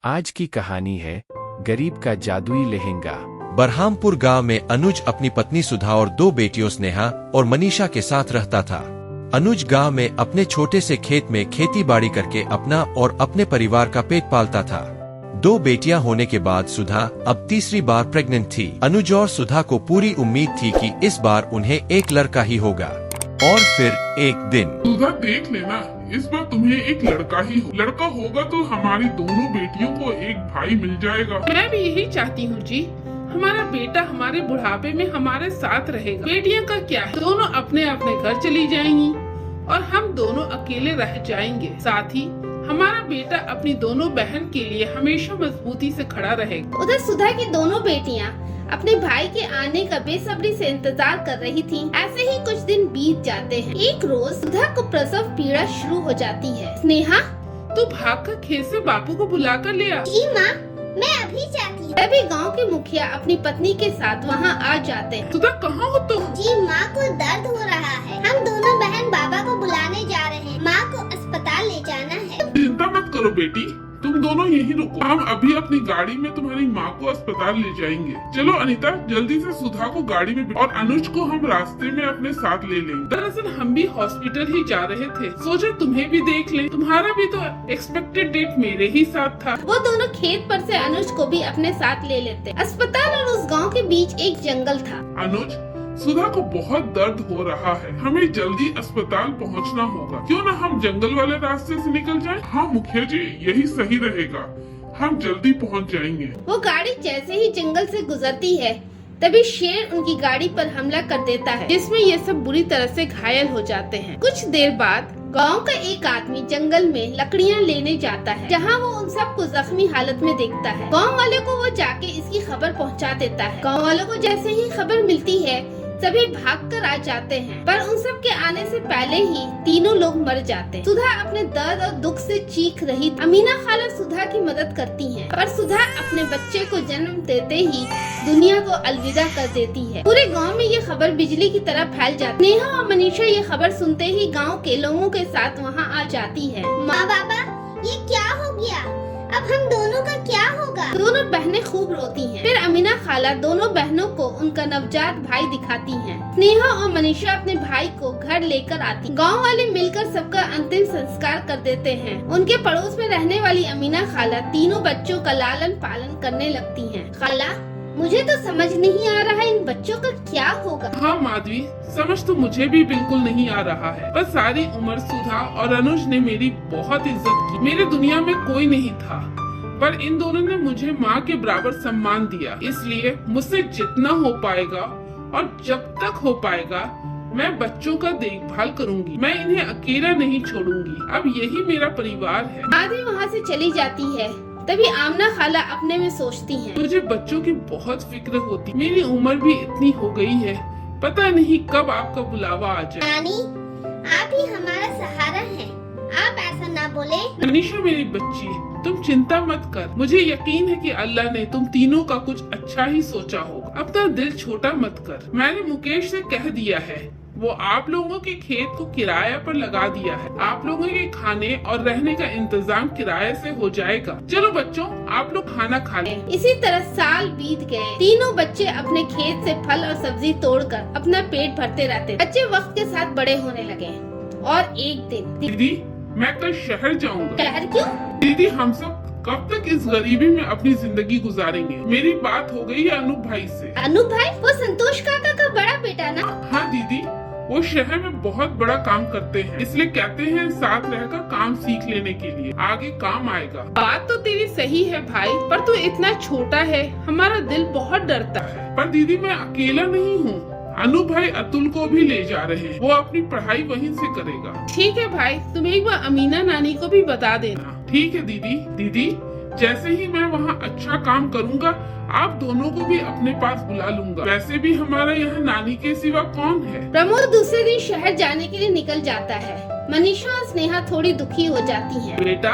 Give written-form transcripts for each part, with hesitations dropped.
आज की कहानी है गरीब का जादुई लहंगा। बरहामपुर गांव में अनुज अपनी पत्नी सुधा और दो बेटियों स्नेहा और मनीषा के साथ रहता था। अनुज गांव में अपने छोटे से खेत में खेती बाड़ी करके अपना और अपने परिवार का पेट पालता था। दो बेटियां होने के बाद सुधा अब तीसरी बार प्रेग्नेंट थी। अनुज और सुधा को पूरी उम्मीद थी कि इस बार उन्हें एक लड़का ही होगा। और फिर एक दिन सुधा देख लेना, इस बार तुम्हें एक लड़का ही हो। लड़का होगा तो हमारी दोनों बेटियों को एक भाई मिल जाएगा। मैं भी यही चाहती हूँ जी, हमारा बेटा हमारे बुढ़ापे में हमारे साथ रहेगा। बेटियां का क्या है, दोनों अपने अपने घर चली जाएंगी और हम दोनों अकेले रह जाएंगे। साथ ही हमारा बेटा अपनी दोनों बहन के लिए हमेशा मजबूती से खड़ा रहेगा। उधर सुधा की दोनों बेटियां अपने भाई के आने का बेसब्री से इंतजार कर रही थीं। ऐसे ही कुछ दिन बीत जाते हैं। एक रोज सुधा को प्रसव पीड़ा शुरू हो जाती है। स्नेहा, तू भागकर खेत से बापू को बुला कर ले आ। जी माँ, मैं अभी जाती हूँ। तभी गांव के मुखिया अपनी पत्नी के साथ वहाँ आ जाते हैं। सुधा कहाँ हो तुम? जी माँ को दर्द हो रहा है, हम दोनों बहन बाबा को बुलाने जा रहे हैं। माँ को अस्पताल ले जाना है। चिंता मत करो बेटी, तुम दोनों यहीं रुको, हम अभी अपनी गाड़ी में तुम्हारी माँ को अस्पताल ले जाएंगे। चलो अनीता, जल्दी से सुधा को गाड़ी में और अनुज को हम रास्ते में अपने साथ ले लेंगे। दरअसल हम भी हॉस्पिटल ही जा रहे थे, सोचा तुम्हें भी देख लें। तुम्हारा भी तो एक्सपेक्टेड डेट मेरे ही साथ था। वो दोनों खेत पर से अनुज को भी अपने साथ ले लेते। अस्पताल और उस गाँव के बीच एक जंगल था। अनुज, सुधा को बहुत दर्द हो रहा है, हमें जल्दी अस्पताल पहुंचना होगा। क्यों ना हम जंगल वाले रास्ते से निकल जाएं? हाँ मुखिया जी, यही सही रहेगा, हम जल्दी पहुंच जाएंगे। वो गाड़ी जैसे ही जंगल से गुजरती है, तभी शेर उनकी गाड़ी पर हमला कर देता है, जिसमें ये सब बुरी तरह से घायल हो जाते हैं। कुछ देर बाद गांव का एक आदमी जंगल में लकड़ियां लेने जाता है, जहां वो उन सबको जख्मी हालत में देखता है। गांव वाले को वो जाके इसकी खबर पहुंचा देता है। गांव वालों को जैसे ही खबर मिलती है, सभी भागकर आ जाते हैं, पर उन सब के आने से पहले ही तीनों लोग मर जाते हैं। सुधा अपने दर्द और दुख से चीख रही। अमीना खाला सुधा की मदद करती हैं, पर सुधा अपने बच्चे को जन्म देते ही दुनिया को अलविदा कर देती है। पूरे गांव में ये खबर बिजली की तरह फैल जाती है। स्नेहा और मनीषा ये खबर सुनते ही गाँव के लोगों के साथ वहाँ आ जाती है। माँ बाबा, ये क्या हो गया? अब हम दोनों का क्या होगा? दोनों बहनें खूब रोती हैं। फिर अमीना खाला दोनों बहनों को उनका नवजात भाई दिखाती हैं। स्नेहा और मनीषा अपने भाई को घर लेकर आती। गांव वाले मिलकर सबका अंतिम संस्कार कर देते हैं। उनके पड़ोस में रहने वाली अमीना खाला तीनों बच्चों का लालन पालन करने लगती हैं। खाला, मुझे तो समझ नहीं आ रहा इन बच्चों का क्या होगा। हाँ माधवी, समझ तो मुझे भी बिल्कुल नहीं आ रहा है। बस सारी उम्र सुधा और अनुज ने मेरी बहुत इज्जत की। मेरे दुनिया में कोई नहीं था, पर इन दोनों ने मुझे माँ के बराबर सम्मान दिया। इसलिए मुझसे जितना हो पाएगा और जब तक हो पाएगा मैं बच्चों का देखभाल करूंगी। मैं इन्हें अकेला नहीं छोड़ूंगी। अब यही मेरा परिवार है। माधवी वहाँ से चली जाती है। तभी आमना खाला अपने में सोचती हैं। मुझे बच्चों की बहुत फिक्र होती। मेरी उम्र भी इतनी हो गई है, पता नहीं कब आपका बुलावा आ जाए। नानी, आप ही हमारा सहारा हैं। आप ऐसा ना बोले। मनीषा मेरी बच्ची, तुम चिंता मत कर। मुझे यकीन है कि अल्लाह ने तुम तीनों का कुछ अच्छा ही सोचा होगा। अपना दिल छोटा मत कर। मैंने मुकेश से कह दिया है, वो आप लोगों के खेत को किराया पर लगा दिया है। आप लोगों के खाने और रहने का इंतजाम किराए से हो जाएगा। चलो बच्चों, आप लोग खाना खा लें। इसी तरह साल बीत गए। तीनों बच्चे अपने खेत से फल और सब्जी तोड़कर अपना पेट भरते रहते। बच्चे वक्त के साथ बड़े होने लगे और एक दिन दीदी, मैं कल शहर जाऊंगा। शहर क्यों? दीदी, हम सब कब तक इस गरीबी में अपनी जिंदगी गुजारेंगे? मेरी बात हो गई है अनूप भाई से। अनूप भाई, वो संतोष काका का बड़ा बेटा ना? हाँ दीदी, वो शहर में बहुत बड़ा काम करते हैं, इसलिए कहते हैं साथ रहकर काम सीख लेने के लिए, आगे काम आएगा। बात तो तेरी सही है भाई, पर तू इतना छोटा है, हमारा दिल बहुत डरता है। पर दीदी, मैं अकेला नहीं हूँ, अनूप भाई अतुल को भी ले जा रहे हैं। वो अपनी पढ़ाई वहीं से करेगा। ठीक है भाई, तुम एक बार अमीना नानी को भी बता देना। ठीक है दीदी। दीदी, जैसे ही मैं वहाँ अच्छा काम करूँगा, आप दोनों को भी अपने पास बुला लूंगा। वैसे भी हमारा यहाँ नानी के सिवा कौन है? प्रमोद दूसरे दिन शहर जाने के लिए निकल जाता है। मनीषा और स्नेहा थोड़ी दुखी हो जाती हैं। बेटा,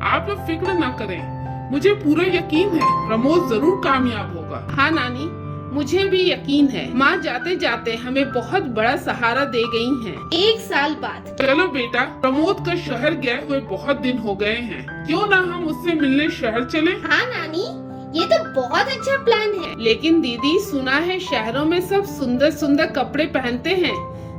आप लोग फिक्र न करें, मुझे पूरा यकीन है प्रमोद जरूर कामयाब होगा। हाँ नानी, मुझे भी यकीन है माँ जाते जाते हमें बहुत बड़ा सहारा दे गई हैं। 1 साल बाद। चलो बेटा, प्रमोद का शहर गए हुए बहुत दिन हो गए हैं, क्यों ना हम उससे मिलने शहर चले? हाँ नानी, ये तो बहुत अच्छा प्लान है। लेकिन दीदी, सुना है शहरों में सब सुंदर सुंदर कपड़े पहनते हैं।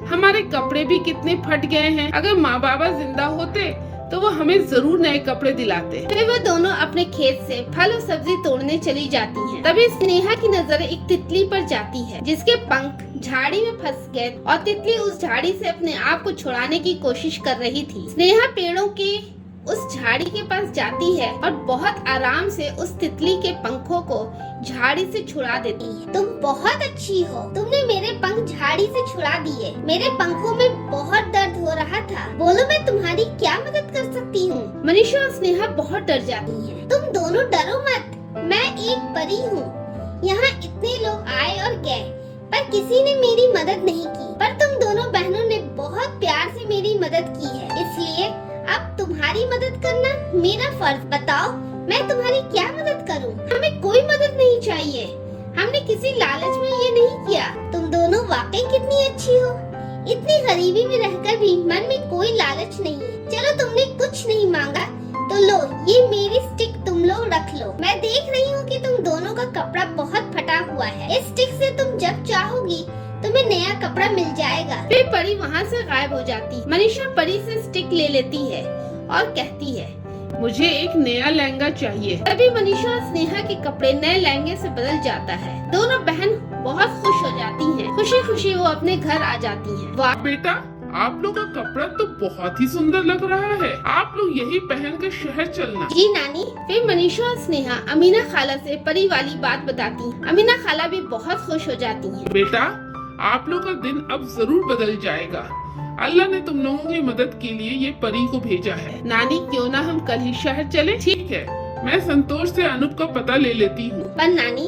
हमारे कपड़े भी कितने फट गए हैं। अगर माँ बाबा जिंदा होते तो वो हमें जरूर नए कपड़े दिलाते। फिर वो दोनों अपने खेत से फल और सब्जी तोड़ने चली जाती हैं। तभी स्नेहा की नजर एक तितली पर जाती है, जिसके पंख झाड़ी में फंस गए और तितली उस झाड़ी से अपने आप को छुड़ाने की कोशिश कर रही थी। स्नेहा पेड़ों के उस झाड़ी के पास जाती है और बहुत आराम से उस तितली के पंखों को झाड़ी से छुड़ा देती है। तुम बहुत अच्छी हो, तुमने मेरे पंख झाड़ी से छुड़ा दिए। मेरे पंखों में बहुत दर्द हो रहा था। बोलो, मैं तुम्हारी क्या मदद कर सकती हूँ? मनीषा और स्नेहा बहुत डर जाती हैं। तुम दोनों डरो मत, मैं एक परी हूँ। यहाँ इतने लोग आए और गए, पर किसी ने मेरी मदद नहीं की। पर तुम दोनों बहनों ने बहुत प्यार से मेरी मदद की है, इसलिए अब तुम्हारी मदद करना मेरा फर्ज। बताओ, मैं तुम्हारी क्या मदद करूं? हमें कोई मदद नहीं चाहिए, हमने किसी लालच में ये नहीं किया। तुम दोनों वाकई कितनी अच्छी हो। इतनी गरीबी में रहकर भी मन में कोई लालच नहीं है। चलो, तुमने कुछ नहीं मांगा तो लो, ये मेरी स्टिक तुम लोग रख लो। मैं देख रही हूँ कि तुम दोनों का कपड़ा बहुत फटा हुआ है। इस स्टिक से तुम जब चाहोगी तुम्हें नया कपड़ा मिल जाएगा। फिर परी वहाँ से गायब हो जाती है। मनीषा परी से स्टिक ले लेती है और कहती है, मुझे एक नया लहंगा चाहिए। तभी मनीषा और स्नेहा के कपड़े नए लहंगे से बदल जाता है। दोनों बहन बहुत खुश हो जाती हैं। खुशी खुशी वो अपने घर आ जाती हैं। वाह बेटा, आप लोग का कपड़ा तो बहुत ही सुंदर लग रहा है। आप लोग यही पहन कर शहर चलना। जी नानी। फिर मनीषा और स्नेहा अमीना खाला से परी वाली बात बताती हैं। अमीना खाला भी बहुत खुश हो जाती हैं। बेटा, आप लोग का दिन अब जरूर बदल जाएगा। अल्लाह ने तुम लोगों की मदद के लिए ये परी को भेजा है। नानी, क्यों ना हम कल ही शहर चले? ठीक है, मैं संतोष से अनूप का पता ले लेती हूँ। पर नानी,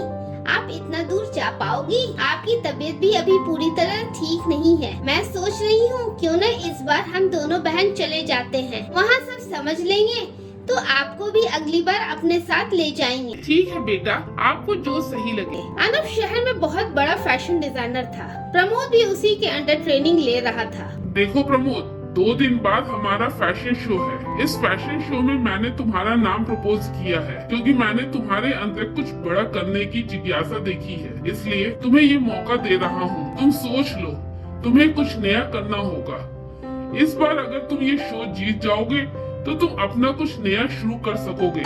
आप इतना दूर जा पाओगी? आपकी तबीयत भी अभी पूरी तरह ठीक नहीं है। मैं सोच रही हूँ क्यों न इस बार हम दोनों बहन चले जाते हैं। वहाँ सब समझ लेंगे तो आपको भी अगली बार अपने साथ ले जाएंगे। ठीक है बेटा, आपको जो सही लगे। अनूप शहर में बहुत बड़ा फैशन डिजाइनर था। प्रमोद भी उसी के अंडर ट्रेनिंग ले रहा था। देखो प्रमोद, 2 दिन बाद हमारा फैशन शो है। इस फैशन शो में मैंने तुम्हारा नाम प्रपोज किया है, क्योंकि मैंने तुम्हारे अंदर कुछ बड़ा करने की जिज्ञासा देखी है। इसलिए तुम्हें ये मौका दे रहा हूँ। तुम सोच लो, तुम्हें कुछ नया करना होगा। इस बार अगर तुम ये शो जीत जाओगे तो तुम अपना कुछ नया शुरू कर सकोगे।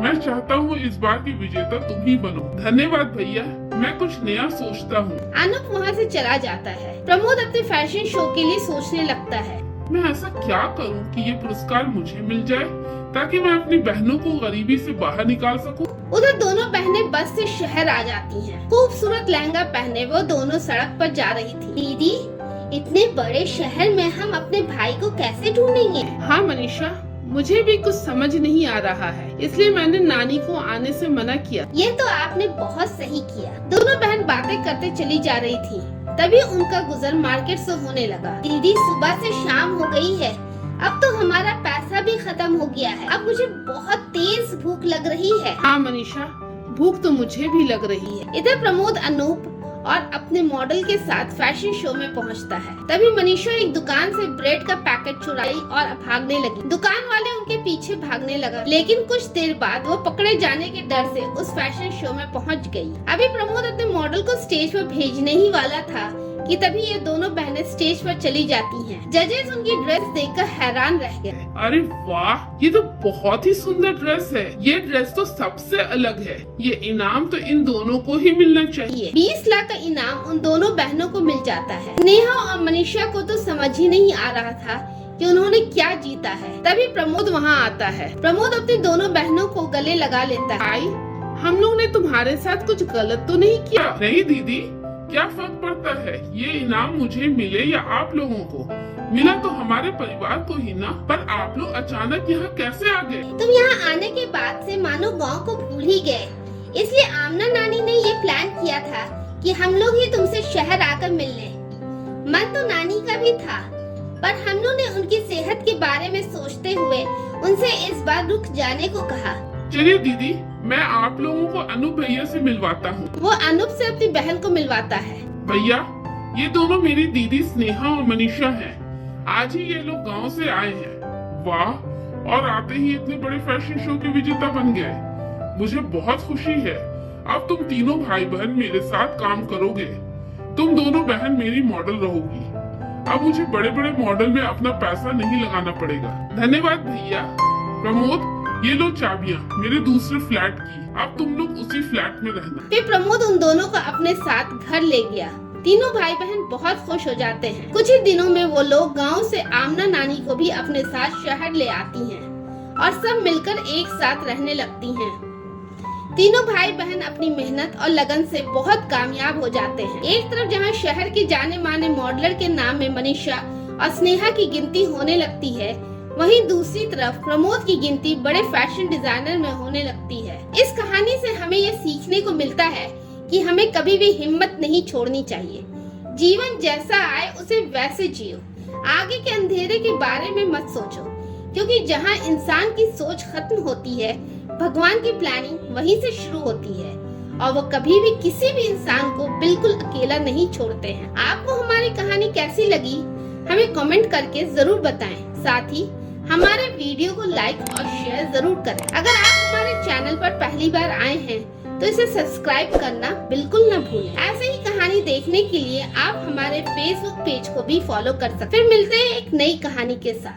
मैं चाहता हूँ इस बार की विजेता तुम ही बनो। धन्यवाद भैया, मैं कुछ नया सोचता हूँ। अनूप वहाँ से चला जाता है। प्रमोद अपने फैशन शो के लिए सोचने लगता है, मैं ऐसा क्या करूँ कि ये पुरस्कार मुझे मिल जाए, ताकि मैं अपनी बहनों को गरीबी से बाहर निकाल सकूं। उधर दोनों बहनें बस से शहर आ जाती हैं। खूबसूरत लहंगा पहने वो दोनों सड़क पर जा रही थी। दीदी, इतने बड़े शहर में हम अपने भाई को कैसे ढूंढेंगे? हाँ मनीषा, मुझे भी कुछ समझ नहीं आ रहा है, इसलिए मैंने नानी को आने से मना किया। ये तो आपने बहुत सही किया। दोनों बहन बातें करते चली जा रही थी। तभी उनका गुजर मार्केट से होने लगा। दीदी, सुबह से शाम हो गई है, अब तो हमारा पैसा भी खत्म हो गया है। अब मुझे बहुत तेज भूख लग रही है। हाँ मनीषा, भूख तो मुझे भी लग रही है। इधर प्रमोद अनूप और अपने मॉडल के साथ फैशन शो में पहुंचता है। तभी मनीषा एक दुकान से ब्रेड का पैकेट चुराई और भागने लगी। दुकान वाले उनके पीछे भागने लगा, लेकिन कुछ देर बाद वो पकड़े जाने के डर से उस फैशन शो में पहुंच गई। अभी प्रमोद अपने मॉडल को स्टेज पर भेजने ही वाला था कि तभी ये दोनों बहनें स्टेज पर चली जाती हैं। जजेस उनकी ड्रेस देखकर हैरान रह गए। अरे वाह, ये तो बहुत ही सुंदर ड्रेस है। ये ड्रेस तो सबसे अलग है। ये इनाम तो इन दोनों को ही मिलना चाहिए। 20 लाख का इनाम उन दोनों बहनों को मिल जाता है। नेहा और मनीषा को तो समझ ही नहीं आ रहा था कि उन्होंने क्या जीता है। तभी प्रमोद वहाँ आता है। प्रमोद अपनी दोनों बहनों को गले लगा लेता है। आई, हम लोग ने तुम्हारे साथ कुछ गलत तो नहीं किया? नहीं दीदी, क्या फर्क पड़ता है ये इनाम मुझे मिले या आप लोगों को? मिला तो हमारे परिवार को ही ना। पर आप लोग अचानक यहाँ कैसे आ गए? तुम यहाँ आने के बाद से मानो गांव को भूल ही गए। इसलिए आमना नानी ने ये प्लान किया था कि हम लोग ही तुमसे शहर आकर मिल लें। मन तो नानी का भी था, पर हम लोग ने उनकी सेहत के बारे में सोचते हुए उनसे इस बार रुक जाने को कहा। चलिए दीदी, मैं आप लोगों को अनूप भैया से मिलवाता हूँ। वो अनूप से अपनी बहन को मिलवाता है। भैया, ये दोनों मेरी दीदी स्नेहा और मनीषा हैं। आज ही ये लोग गांव से आए हैं। वाह, और आते ही इतने बड़े फैशन शो के विजेता बन गए। मुझे बहुत खुशी है। अब तुम तीनों भाई बहन मेरे साथ काम करोगे। तुम दोनों बहन मेरी मॉडल रहोगी। अब मुझे बड़े बड़े मॉडल में अपना पैसा नहीं लगाना पड़ेगा। धन्यवाद भैया। प्रमोद, ये लो चाबियाँ मेरे दूसरे फ्लैट की। अब तुम लोग उसी फ्लैट में रहना। फिर प्रमोद उन दोनों को अपने साथ घर ले गया। तीनों भाई बहन बहुत खुश हो जाते हैं। कुछ ही दिनों में वो लोग गांव से आमना नानी को भी अपने साथ शहर ले आती हैं और सब मिलकर एक साथ रहने लगती हैं। तीनों भाई बहन अपनी मेहनत और लगन से बहुत कामयाब हो जाते हैं। एक तरफ जहाँ शहर के जाने माने मॉडलर के नाम में मनीषा और स्नेहा की गिनती होने लगती है, वहीं दूसरी तरफ प्रमोद की गिनती बड़े फैशन डिजाइनर में होने लगती है। इस कहानी से हमें ये सीखने को मिलता है कि हमें कभी भी हिम्मत नहीं छोड़नी चाहिए। जीवन जैसा आए उसे वैसे जियो। आगे के अंधेरे के बारे में मत सोचो, क्योंकि जहाँ इंसान की सोच खत्म होती है, भगवान की प्लानिंग वहीं से शुरू होती है और वो कभी भी किसी भी इंसान को बिल्कुल अकेला नहीं छोड़ते हैं। आपको हमारी कहानी कैसी लगी हमें कमेंट करके जरूर बताएं। साथ ही हमारे वीडियो को लाइक और शेयर जरूर करें। अगर आप हमारे चैनल पर पहली बार आए हैं तो इसे सब्सक्राइब करना बिल्कुल न भूलें। ऐसे ही कहानी देखने के लिए आप हमारे फेसबुक पेज को भी फॉलो कर सकते हैं। फिर मिलते हैं एक नई कहानी के साथ।